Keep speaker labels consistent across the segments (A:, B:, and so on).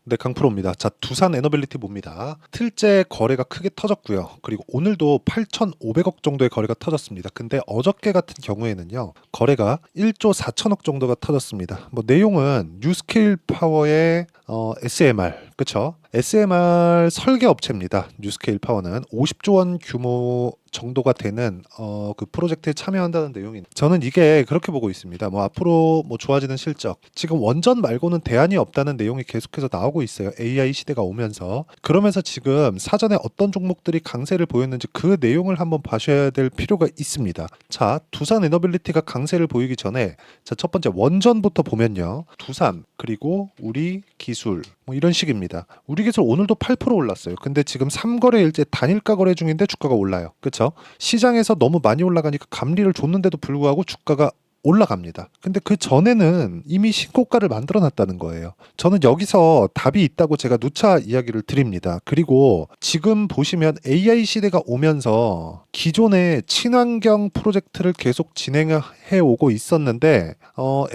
A: 네, 강프로입니다. 자, 두산 에너빌리티 봅니다. 틀째 거래가 크게 터졌고요. 그리고 오늘도 8,500억 정도의 거래가 터졌습니다. 근데 어저께 같은 경우에는요, 거래가 1조 4천억 정도가 터졌습니다. 뭐 내용은 뉴스케일 파워의 SMR, 그쵸? SMR 설계 업체입니다. 뉴스케일 파워는 50조 원 규모 정도가 되는 그 프로젝트에 참여한다는 내용인. 저는 이게 그렇게 보고 있습니다. 뭐 앞으로 뭐 좋아지는 실적, 지금 원전 말고는 대안이 없다는 내용이 계속해서 나오고 있어요. AI 시대가 오면서. 그러면서 지금 사전에 어떤 종목들이 강세를 보였는지 그 내용을 한번 봐셔야 될 필요가 있습니다. 자, 두산 에너빌리티가 강세를 보이기 전에, 자, 첫 번째 원전부터 보면요, 두산 그리고 우리 기술 뭐 이런 식입니다. 우리 기술 오늘도 8% 올랐어요. 근데 지금 3거래일째 단일가 거래 중인데 주가가 올라요. 그렇죠? 시장에서 너무 많이 올라가니까 감리를 줬는데도 불구하고 주가가 올라갑니다. 근데 그 전에는 이미 신고가를 만들어 놨다는 거예요. 저는 여기서 답이 있다고 제가 누차 이야기를 드립니다. 그리고 지금 보시면 AI 시대가 오면서 기존의 친환경 프로젝트를 계속 진행해 오고 있었는데,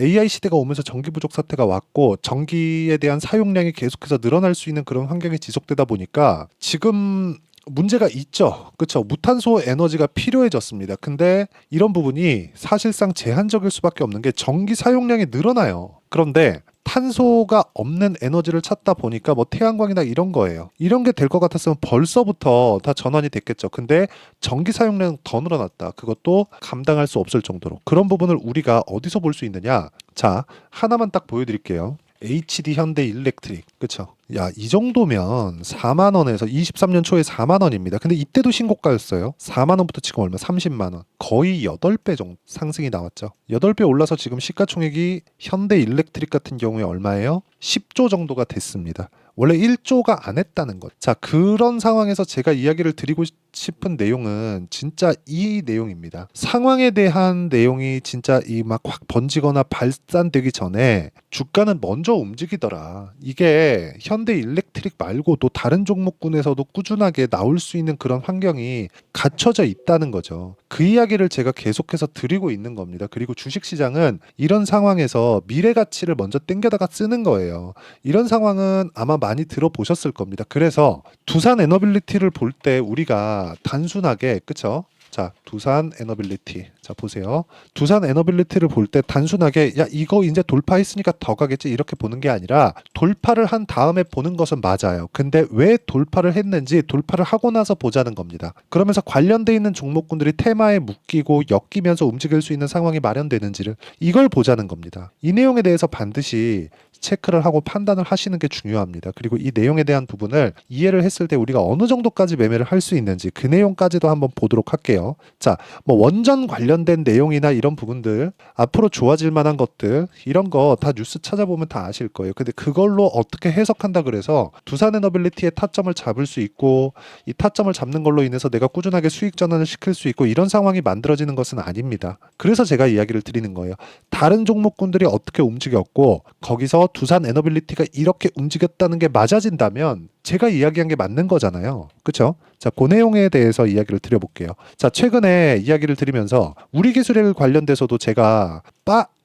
A: AI 시대가 오면서 전기 부족 사태가 왔고 전기에 대한 사용량이 계속해서 늘어날 수 있는 그런 환경이 지속되다 보니까 지금 문제가 있죠. 그렇죠. 무탄소 에너지가 필요해졌습니다. 근데 이런 부분이 사실상 제한적일 수밖에 없는 게 전기 사용량이 늘어나요. 그런데 탄소가 없는 에너지를 찾다 보니까 뭐 태양광이나 이런 거예요. 이런 게 될 것 같았으면 벌써부터 다 전환이 됐겠죠. 근데 전기 사용량 더 늘어났다. 그것도 감당할 수 없을 정도로. 그런 부분을 우리가 어디서 볼 수 있느냐? 자, 하나만 딱 보여드릴게요. HD 현대 일렉트릭, 그쵸? 야, 이 정도면 4만 원에서 23년 초에 4만 원입니다. 근데 이때도 신고가였어요. 4만 원부터 지금 얼마? 30만 원. 거의 8배 정도 상승이 나왔죠. 8배 올라서 지금 시가총액이 현대 일렉트릭 같은 경우에 얼마예요? 10조 정도가 됐습니다. 원래 1조가 안 했다는 것. 자, 그런 상황에서 제가 이야기를 드리고 싶은 내용은 진짜 이 내용입니다. 상황에 대한 내용이 진짜 이 막 확 번지거나 발산되기 전에 주가는 먼저 움직이더라. 이게 현대 일렉트릭 말고도 다른 종목군에서도 꾸준하게 나올 수 있는 그런 환경이 갖춰져 있다는 거죠. 그 이야기를 제가 계속해서 드리고 있는 겁니다. 그리고 주식시장은 이런 상황에서 미래 가치를 먼저 땡겨다가 쓰는 거예요. 이런 상황은 아마 많이 들어보셨을 겁니다. 그래서 두산 에너빌리티를 볼 때 우리가 단순하게, 그쵸? 자, 두산 에너빌리티. 자, 보세요. 두산 에너빌리티를 볼 때 단순하게 야, 이거 이제 돌파했으니까 더 가겠지 이렇게 보는 게 아니라 돌파를 한 다음에 보는 것은 맞아요. 근데 왜 돌파를 했는지 돌파를 하고 나서 보자는 겁니다. 그러면서 관련돼 있는 종목군들이 테마에 묶이고 엮이면서 움직일 수 있는 상황이 마련되는지를 이걸 보자는 겁니다. 이 내용에 대해서 반드시 체크를 하고 판단을 하시는 게 중요합니다. 그리고 이 내용에 대한 부분을 이해를 했을 때 우리가 어느 정도까지 매매를 할 수 있는지 그 내용까지도 한번 보도록 할게요. 자, 뭐 원전 관련된 내용이나 이런 부분들, 앞으로 좋아질 만한 것들, 이런 거 다 뉴스 찾아보면 다 아실 거예요. 근데 그걸로 어떻게 해석한다 그래서 두산 에너빌리티의 타점을 잡을 수 있고 이 타점을 잡는 걸로 인해서 내가 꾸준하게 수익 전환을 시킬 수 있고 이런 상황이 만들어지는 것은 아닙니다. 그래서 제가 이야기를 드리는 거예요. 다른 종목군들이 어떻게 움직였고 거기서 두산 에너빌리티가 이렇게 움직였다는 게 맞아진다면 제가 이야기한 게 맞는 거잖아요. 그렇죠? 자, 그 내용에 대해서 이야기를 드려볼게요. 자, 최근에 이야기를 드리면서 우리 기술에 관련돼서도 제가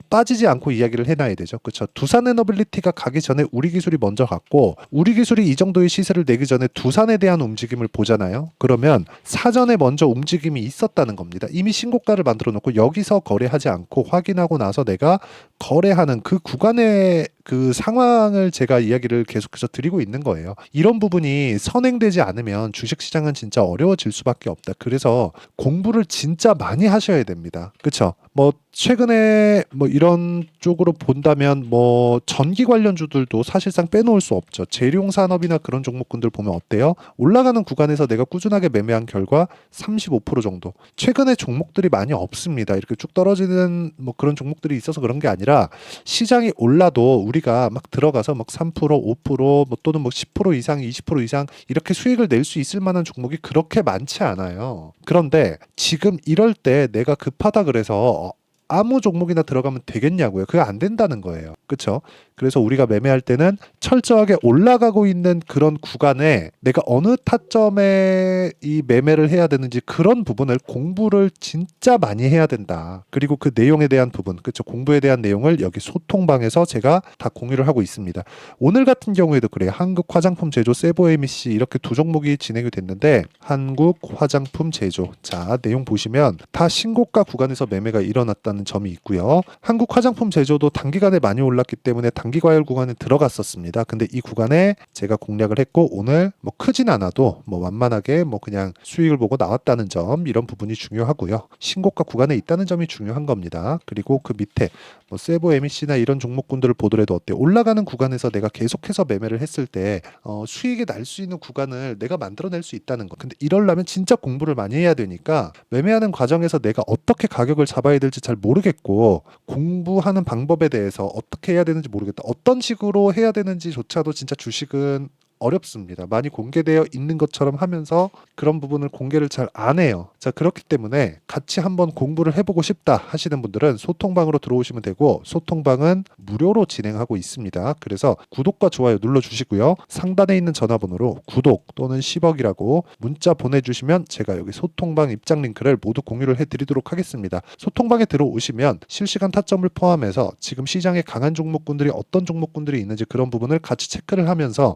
A: 빠지지 않고 이야기를 해놔야 되죠. 그렇죠? 두산 에너빌리티가 가기 전에 우리 기술이 먼저 갔고 우리 기술이 이 정도의 시세를 내기 전에 두산에 대한 움직임을 보잖아요. 그러면 사전에 먼저 움직임이 있었다는 겁니다. 이미 신고가를 만들어 놓고 여기서 거래하지 않고 확인하고 나서 내가 거래하는 그 구간의 그 상황을 제가 이야기를 계속해서 드리고 있는 거예요. 이런 부분이 선행되지 않으면 주식시장은 진짜 어려워질 수밖에 없다. 그래서 공부를 진짜 많이 하셔야 됩니다. 그렇죠? 뭐 최근에 뭐 이런 쪽으로 본다면 뭐 전기 관련주들도 사실상 빼놓을 수 없죠. 재룡 산업이나 그런 종목군들 보면 어때요? 올라가는 구간에서 내가 꾸준하게 매매한 결과 35% 정도. 최근에 종목들이 많이 없습니다. 이렇게 쭉 떨어지는 뭐 그런 종목들이 있어서 그런 게 아니라 시장이 올라도 우리가 막 들어가서 막 3%, 5%뭐 또는 뭐 10% 이상, 20% 이상 이렇게 수익을 낼 수 있을 만한 종목이 그렇게 많지 않아요. 그런데 지금 이럴 때 내가 급하다 그래서 아무 종목이나 들어가면 되겠냐고요. 그게 안 된다는 거예요. 그렇죠? 그래서 우리가 매매할 때는 철저하게 올라가고 있는 그런 구간에 내가 어느 타점에 이 매매를 해야 되는지 그런 부분을 공부를 진짜 많이 해야 된다. 그리고 그 내용에 대한 부분, 그렇죠? 공부에 대한 내용을 여기 소통방에서 제가 다 공유를 하고 있습니다. 오늘 같은 경우에도 그래요. 한국 화장품 제조 세보 MEC 이렇게 두 종목이 진행이 됐는데 한국 화장품 제조 자 내용 보시면 다 신고가 구간에서 매매가 일어났다는 점이 있고요. 한국 화장품 제조도 단기간에 많이 올랐기 때문에 단기 과열 구간에 들어갔었습니다. 근데 이 구간에 제가 공략을 했고 오늘 뭐 크진 않아도 뭐 완만하게 뭐 그냥 수익을 보고 나왔다는 점 이런 부분이 중요하고요. 신고가 구간에 있다는 점이 중요한 겁니다. 그리고 그 밑에 뭐 세보 MEC나 이런 종목군들을 보더라도 어때요? 올라가는 구간에서 내가 계속해서 매매를 했을 때 수익이 날 수 있는 구간을 내가 만들어낼 수 있다는 거. 근데 이러려면 진짜 공부를 많이 해야 되니까 매매하는 과정에서 내가 어떻게 가격을 잡아야 될지 잘 모르겠고 공부하는 방법에 대해서 어떻게 해야 되는지 모르겠다. 어떤 식으로 해야 되는지조차도 진짜 주식은 어렵습니다. 많이 공개되어 있는 것처럼 하면서 그런 부분을 공개를 잘 안 해요. 자, 그렇기 때문에 같이 한번 공부를 해보고 싶다 하시는 분들은 소통방으로 들어오시면 되고 소통방은 무료로 진행하고 있습니다. 그래서 구독과 좋아요 눌러주시고요. 상단에 있는 전화번호로 구독 또는 10억이라고 문자 보내주시면 제가 여기 소통방 입장 링크를 모두 공유를 해드리도록 하겠습니다. 소통방에 들어오시면 실시간 타점을 포함해서 지금 시장에 강한 종목군들이 어떤 종목군들이 있는지 그런 부분을 같이 체크를 하면서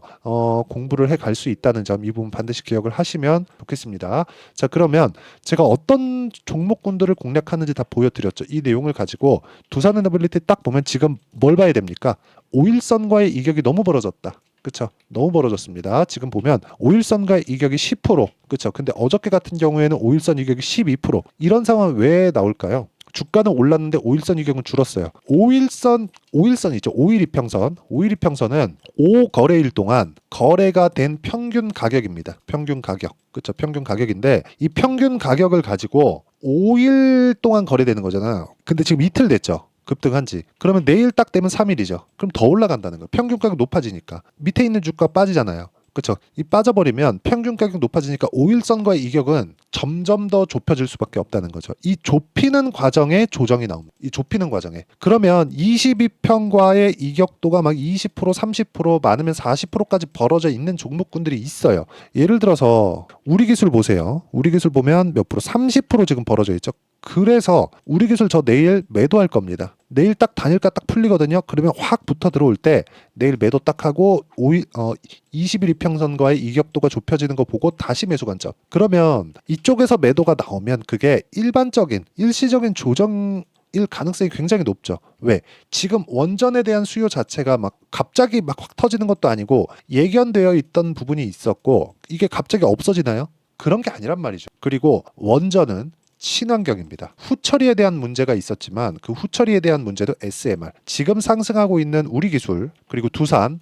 A: 공부를 해 갈 수 있다는 점 이 부분 반드시 기억을 하시면 좋겠습니다. 자, 그러면 제가 어떤 종목군들을 공략하는지 다 보여드렸죠. 이 내용을 가지고 두산에너빌리티 딱 보면 지금 뭘 봐야 됩니까? 5일선과의 이격이 너무 벌어졌다. 그쵸? 너무 벌어졌습니다. 지금 보면 5일선과의 이격이 10%. 그쵸? 근데 어저께 같은 경우에는 5일선 이격이 12%. 이런 상황은 왜 나올까요? 주가는 올랐는데 5일선 이격은 줄었어요. 5일선 있죠. 5일 이평선. 5일 이평선은 5거래일 동안 거래가 된 평균 가격입니다. 평균 가격. 그렇죠. 평균 가격인데 이 평균 가격을 가지고 5일 동안 거래되는 거잖아요. 근데 지금 이틀 됐죠. 급등한 지. 그러면 내일 딱 되면 3일이죠. 그럼 더 올라간다는 거예요. 평균 가격 높아지니까. 밑에 있는 주가 빠지잖아요. 그렇죠. 이 빠져버리면 평균 가격 높아지니까 5일선과의 이격은 점점 더 좁혀질 수밖에 없다는 거죠. 이 좁히는 과정에 조정이 나옵니다. 이 좁히는 과정에. 그러면 22평과의 이격도가 막 20%, 30%, 많으면 40%까지 벌어져 있는 종목군들이 있어요. 예를 들어서 우리 기술 보세요. 우리 기술 보면 몇 프로? 30% 지금 벌어져 있죠. 그래서 우리 기술 저 내일 매도할 겁니다. 내일 딱 단일가 딱 풀리거든요. 그러면 확 붙어 들어올 때 내일 매도 딱 하고 20일 이평선과의 이격도가 좁혀지는 거 보고 다시 매수 관점. 그러면 이쪽에서 매도가 나오면 그게 일반적인 일시적인 조정 일 가능성이 굉장히 높죠. 왜? 지금 원전에 대한 수요 자체가 막 갑자기 막 확 터지는 것도 아니고 예견되어 있던 부분이 있었고 이게 갑자기 없어지나요? 그런 게 아니란 말이죠. 그리고 원전은 친환경입니다. 후처리에 대한 문제가 있었지만 그 후처리에 대한 문제도 SMR. 지금 상승하고 있는 우리기술 그리고 두산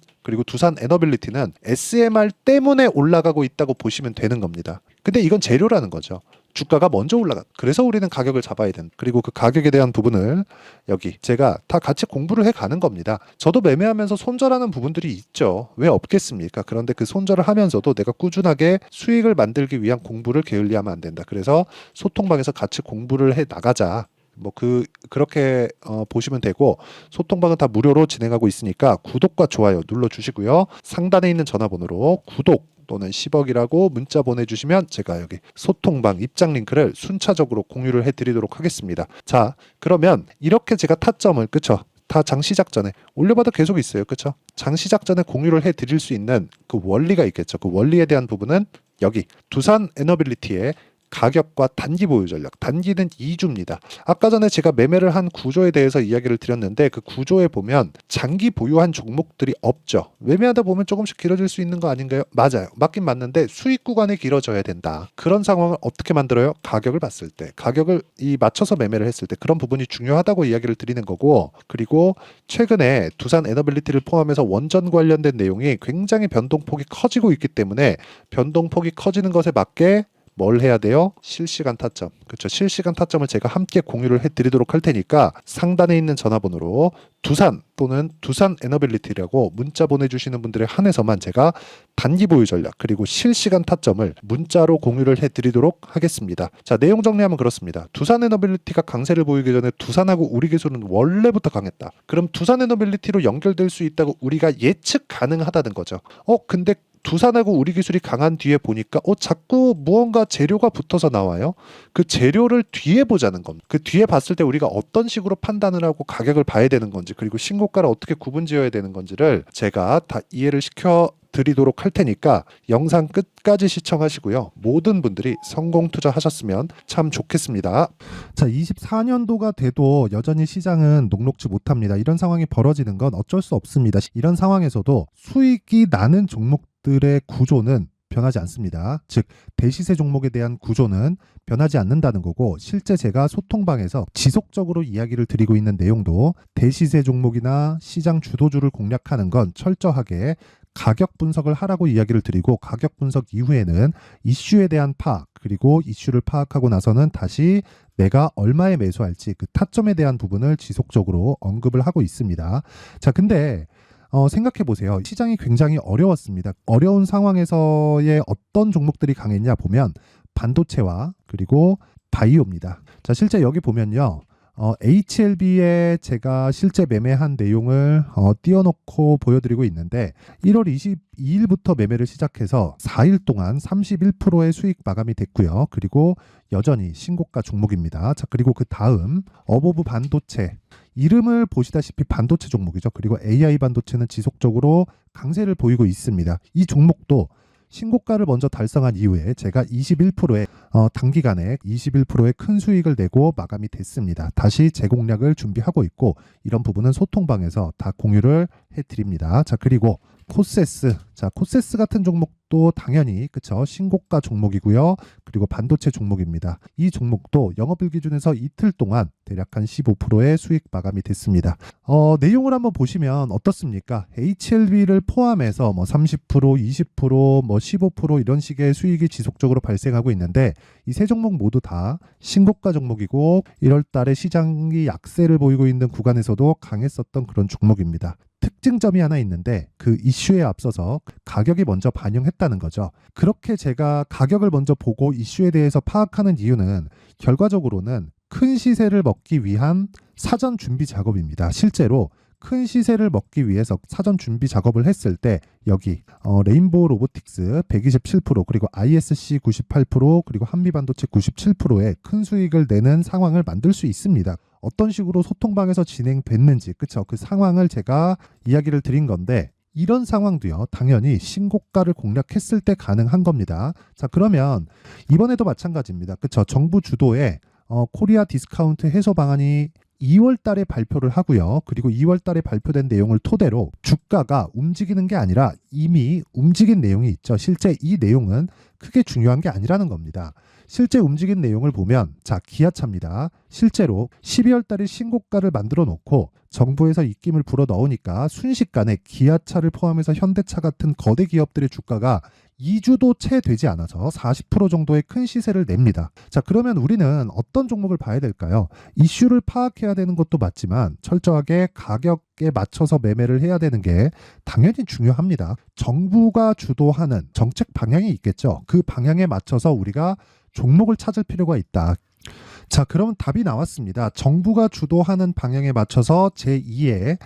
A: 에너빌리티는 SMR 때문에 올라가고 있다고 보시면 되는 겁니다. 근데 이건 재료라는 거죠. 주가가 먼저 올라가. 그래서 우리는 가격을 잡아야 된다. 그리고 그 가격에 대한 부분을 여기 제가 다 같이 공부를 해가는 겁니다. 저도 매매하면서 손절하는 부분들이 있죠. 왜 없겠습니까? 그런데 그 손절을 하면서도 내가 꾸준하게 수익을 만들기 위한 공부를 게을리하면 안 된다. 그래서 소통방에서 같이 공부를 해 나가자. 그렇게 보시면 되고 소통방은 다 무료로 진행하고 있으니까 구독과 좋아요 눌러주시고요. 상단에 있는 전화번호로 구독 또는 10억이라고 문자 보내주시면 제가 여기 소통방 입장 링크를 순차적으로 공유를 해드리도록 하겠습니다. 자, 그러면 이렇게 제가 타점을 그쵸? 다 장 시작 전에 올려봐도 계속 있어요. 그쵸? 장 시작 전에 공유를 해드릴 수 있는 그 원리가 있겠죠. 그 원리에 대한 부분은 여기 두산 에너빌리티의 가격과 단기 보유 전략. 단기는 2주입니다. 아까 전에 제가 매매를 한 구조에 대해서 이야기를 드렸는데 그 구조에 보면 장기 보유한 종목들이 없죠. 매매하다 보면 조금씩 길어질 수 있는 거 아닌가요? 맞아요. 맞긴 맞는데 수익 구간이 길어져야 된다. 그런 상황을 어떻게 만들어요? 가격을 봤을 때. 가격을 맞춰서 매매를 했을 때 그런 부분이 중요하다고 이야기를 드리는 거고 그리고 최근에 두산 에너빌리티를 포함해서 원전 관련된 내용이 굉장히 변동폭이 커지고 있기 때문에 변동폭이 커지는 것에 맞게 뭘 해야 돼요? 실시간 타점. 그렇죠. 실시간 타점을 제가 함께 공유를 해드리도록 할 테니까 상단에 있는 전화번호로 두산 또는 두산 에너빌리티라고 문자 보내주시는 분들에 한해서만 제가 단기 보유 전략 그리고 실시간 타점을 문자로 공유를 해드리도록 하겠습니다. 자, 내용 정리하면 그렇습니다. 두산 에너빌리티가 강세를 보이기 전에 두산하고 우리 기술은 원래부터 강했다. 그럼 두산 에너빌리티로 연결될 수 있다고 우리가 예측 가능하다는 거죠. 근데 두산하고 우리 기술이 강한 뒤에 보니까 자꾸 무언가 재료가 붙어서 나와요. 그 재료를 뒤에 보자는 겁니다. 그 뒤에 봤을 때 우리가 어떤 식으로 판단을 하고 가격을 봐야 되는 건지 그리고 신고가를 어떻게 구분 지어야 되는 건지를 제가 다 이해를 시켜 드리도록 할 테니까 영상 끝까지 시청하시고요. 모든 분들이 성공 투자하셨으면 참 좋겠습니다. 자, 24년도가 돼도 여전히 시장은 녹록지 못합니다. 이런 상황이 벌어지는 건 어쩔 수 없습니다. 이런 상황에서도 수익이 나는 종목들의 구조는 변하지 않습니다. 즉 대시세 종목에 대한 구조는 변하지 않는다는 거고, 실제 제가 소통방에서 지속적으로 이야기를 드리고 있는 내용도 대시세 종목이나 시장 주도주를 공략하는 건 철저하게 가격 분석을 하라고 이야기를 드리고, 가격 분석 이후에는 이슈에 대한 파악, 그리고 이슈를 파악하고 나서는 다시 내가 얼마에 매수할지 그 타점에 대한 부분을 지속적으로 언급을 하고 있습니다. 자, 근데 생각해 보세요. 시장이 굉장히 어려웠습니다. 어려운 상황에서의 어떤 종목들이 강했냐 보면 반도체와 그리고 바이오입니다. 자, 실제 여기 보면요. HLB에 제가 실제 매매한 내용을 띄워놓고 보여드리고 있는데 1월 22일부터 매매를 시작해서 4일 동안 31%의 수익 마감이 됐고요. 그리고 여전히 신고가 종목입니다. 자, 그리고 그 다음 어보브 반도체, 이름을 보시다시피 반도체 종목이죠. 그리고 AI 반도체는 지속적으로 강세를 보이고 있습니다. 이 종목도 신고가를 먼저 달성한 이후에 제가 21%의 단기간에 21%의 큰 수익을 내고 마감이 됐습니다. 다시 재공략을 준비하고 있고, 이런 부분은 소통방에서 다 공유를 해드립니다. 자, 그리고 코세스. 자, 코세스 같은 종목도 당연히 그쵸, 신고가 종목이고요. 그리고 반도체 종목입니다. 이 종목도 영업일 기준에서 이틀 동안 대략 한 15%의 수익 마감이 됐습니다. 내용을 한번 보시면 어떻습니까? HLB를 포함해서 30%, 20%, 15% 이런 식의 수익이 지속적으로 발생하고 있는데, 이 세 종목 모두 다 신고가 종목이고 1월 달에 시장이 약세를 보이고 있는 구간에서도 강했었던 그런 종목입니다. 특징점이 하나 있는데 그 이슈에 앞서서 가격이 먼저 반영했다는 거죠. 그렇게 제가 가격을 먼저 보고 이슈에 대해서 파악하는 이유는 결과적으로는 큰 시세를 먹기 위한 사전 준비 작업입니다. 실제로 큰 시세를 먹기 위해서 사전 준비 작업을 했을 때 여기 레인보우 로보틱스 127%, 그리고 ISC 98%, 그리고 한미반도체 97%의 큰 수익을 내는 상황을 만들 수 있습니다. 어떤 식으로 소통방에서 진행됐는지, 그쵸? 그 상황을 제가 이야기를 드린 건데, 이런 상황도요, 당연히 신고가를 공략했을 때 가능한 겁니다. 자, 그러면 이번에도 마찬가지입니다. 그쵸? 정부 주도의 코리아 디스카운트 해소 방안이 2월 달에 발표를 하고요. 그리고 2월 달에 발표된 내용을 토대로 주가가 움직이는 게 아니라 이미 움직인 내용이 있죠. 실제 이 내용은 크게 중요한 게 아니라는 겁니다. 실제 움직인 내용을 보면, 자, 기아차입니다. 실제로 12월 달에 신고가를 만들어 놓고 정부에서 입김을 불어 넣으니까 순식간에 기아차를 포함해서 현대차 같은 거대 기업들의 주가가 2주도 채 되지 않아서 40% 정도의 큰 시세를 냅니다. 자, 그러면 우리는 어떤 종목을 봐야 될까요? 이슈를 파악해야 되는 것도 맞지만 철저하게 가격에 맞춰서 매매를 해야 되는 게 당연히 중요합니다. 정부가 주도하는 정책 방향이 있겠죠. 그 방향에 맞춰서 우리가 종목을 찾을 필요가 있다. 자, 그럼 답이 나왔습니다. 정부가 주도하는 방향에 맞춰서 제2의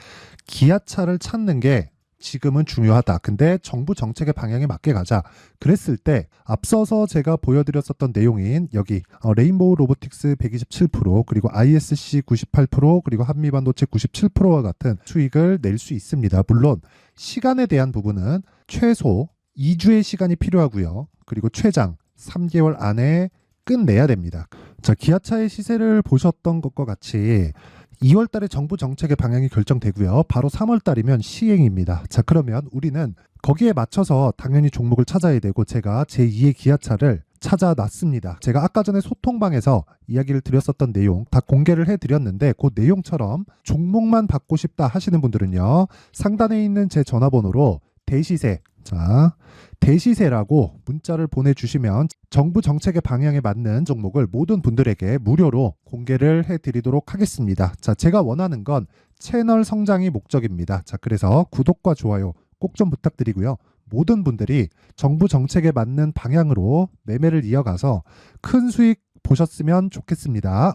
A: 기아차를 찾는 게 지금은 중요하다. 근데 정부 정책의 방향에 맞게 가자. 그랬을 때 앞서서 제가 보여드렸었던 내용인 여기 레인보우 로보틱스 127%, 그리고 ISC 98%, 그리고 한미반도체 97%와 같은 수익을 낼 수 있습니다. 물론 시간에 대한 부분은 최소 2주의 시간이 필요하고요. 그리고 최장 3개월 안에 끝내야 됩니다. 자, 기아차의 시세를 보셨던 것과 같이 2월 달에 정부 정책의 방향이 결정되고요. 바로 3월 달이면 시행입니다. 자, 그러면 우리는 거기에 맞춰서 당연히 종목을 찾아야 되고, 제가 제2의 기아차를 찾아놨습니다. 제가 아까 전에 소통방에서 이야기를 드렸었던 내용 다 공개를 해드렸는데, 그 내용처럼 종목만 받고 싶다 하시는 분들은요, 상단에 있는 제 전화번호로 대시세 자, 대시세라고 문자를 보내주시면 정부 정책의 방향에 맞는 종목을 모든 분들에게 무료로 공개를 해드리도록 하겠습니다. 자, 제가 원하는 건 채널 성장이 목적입니다. 자, 그래서 구독과 좋아요 꼭 좀 부탁드리고요. 모든 분들이 정부 정책에 맞는 방향으로 매매를 이어가서 큰 수익 보셨으면 좋겠습니다.